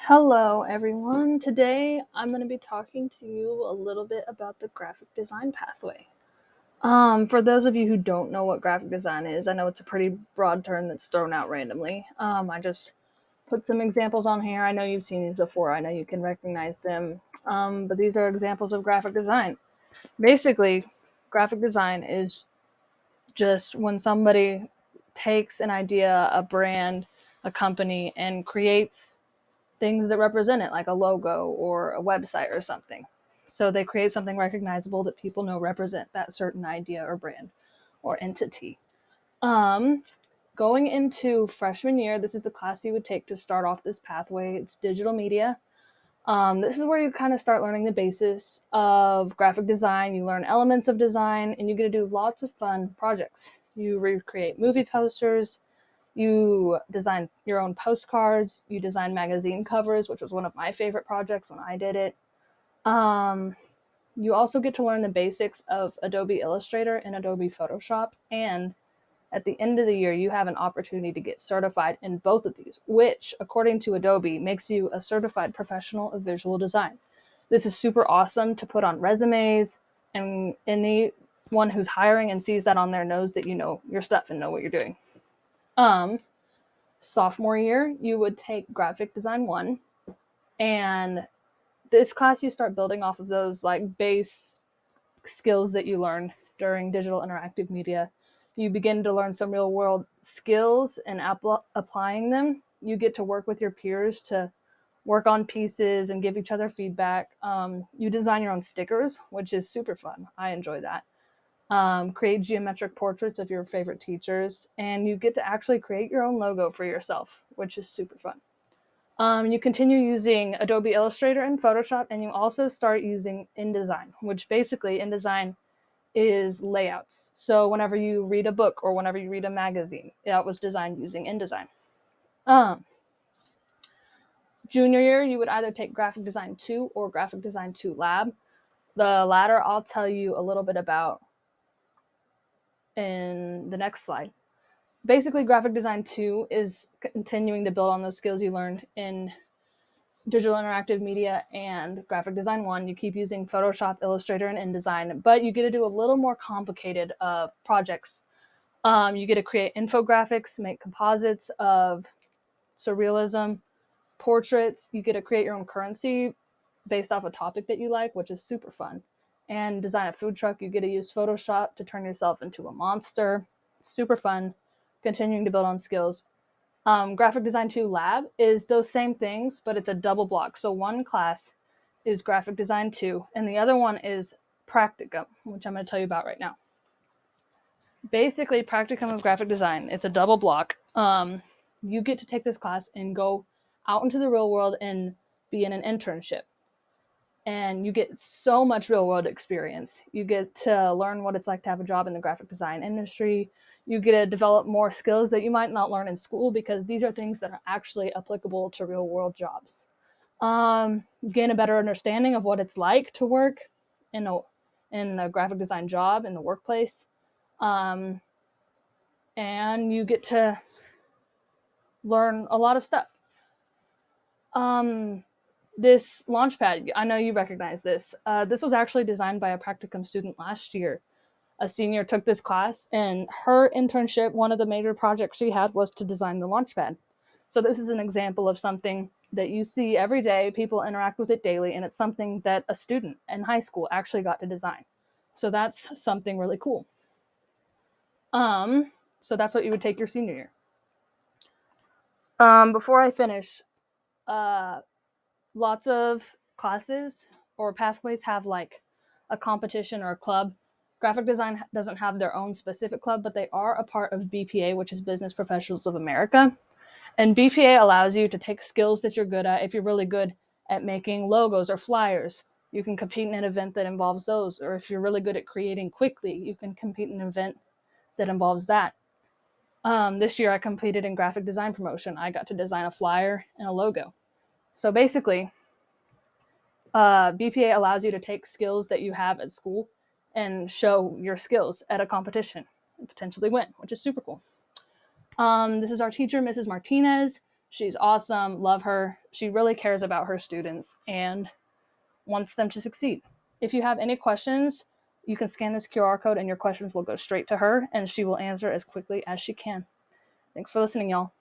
Hello, everyone. Today I'm going to be talking to you a little bit about the graphic design pathway. For those of you who don't know what graphic design is, I know it's a pretty broad term that's thrown out randomly. I just put some examples on here. I know you've seen these before, I know you can recognize them, but these are examples of graphic design. Basically, graphic design is just when somebody takes an idea, a brand, a company, and creates things that represent it, like a logo or a website or something. So they create something recognizable that people know represent that certain idea or brand or entity. Um, Going into freshman year, this is the class you would take to start off this pathway. It's digital media. This is where you kind of start learning the basis of graphic design. You learn elements of design, and you get to do lots of fun projects. You recreate movie posters, you design your own postcards, you design magazine covers, which was one of my favorite projects when I did it. Um, you also get to learn the basics of Adobe Illustrator and Adobe Photoshop. And at the end of the year, you have an opportunity to get certified in both of these, which, according to Adobe, makes you a certified professional of visual design. This is super awesome to put on resumes, and anyone who's hiring and sees that on there knows that you know your stuff and know what you're doing. Um, Sophomore year, you would take graphic design one, and this class you start building off of those like base skills that you learned during digital interactive media. You begin to learn some real world skills and applying them. You get to work with your peers to work on pieces and give each other feedback. You design your own stickers, which is super fun. I enjoy that. Create geometric portraits of your favorite teachers, and you get to actually create your own logo for yourself, which is super fun. You continue using Adobe Illustrator and Photoshop, and you also start using InDesign, which basically InDesign is layouts. So whenever you read a book or whenever you read a magazine, that was designed using InDesign. Um, Junior year, you would either take Graphic Design 2 or Graphic Design 2 Lab. The latter I'll tell you a little bit about in the next slide. Basically, Graphic Design 2 is continuing to build on those skills you learned in digital interactive media and graphic design 1. You keep using Photoshop, Illustrator, and InDesign, but you get to do a little more complicated projects. You get to create infographics, make composites of surrealism, portraits. You get to create your own currency based off a topic that you like, which is super fun. And design a food truck. You get to use Photoshop to turn yourself into a monster. Super fun. Continuing to build on skills. Graphic Design 2 Lab is those same things, but it's a double block. So one class is Graphic Design 2, and the other one is Practicum, which I'm going to tell you about right now. Basically, Practicum of Graphic Design, it's a double block. You get to take this class and go out into the real world and be in an internship. And you get so much real world experience. You get to learn what it's like to have a job in the graphic design industry. You get to develop more skills that you might not learn in school because these are things that are actually applicable to real world jobs. You gain a better understanding of what it's like to work in a graphic design job in the workplace. And you get to learn a lot of stuff. This launchpad, I know you recognize this. This was actually designed by a practicum student last year. A senior took this class, and her internship, one of the major projects she had was to design the launchpad. So this is an example of something that you see every day. People interact with it daily, and it's something that a student in high school actually got to design. So that's something really cool. So that's what you would take your senior year. Before I finish, lots of classes or pathways have like a competition or a club. Graphic design doesn't have their own specific club, but they are a part of BPA, which is Business Professionals of America. And BPA allows you to take skills that you're good at. If you're really good at making logos or flyers, you can compete in an event that involves those. Or if you're really good at creating quickly, you can compete in an event that involves that. This year I competed in graphic design promotion. I got to design a flyer and a logo. So basically, BPA allows you to take skills that you have at school and show your skills at a competition and potentially win, which is super cool. This is our teacher, Mrs. Martinez. She's awesome, love her. She really cares about her students and wants them to succeed. If you have any questions, you can scan this QR code and your questions will go straight to her and she will answer as quickly as she can. Thanks for listening, y'all.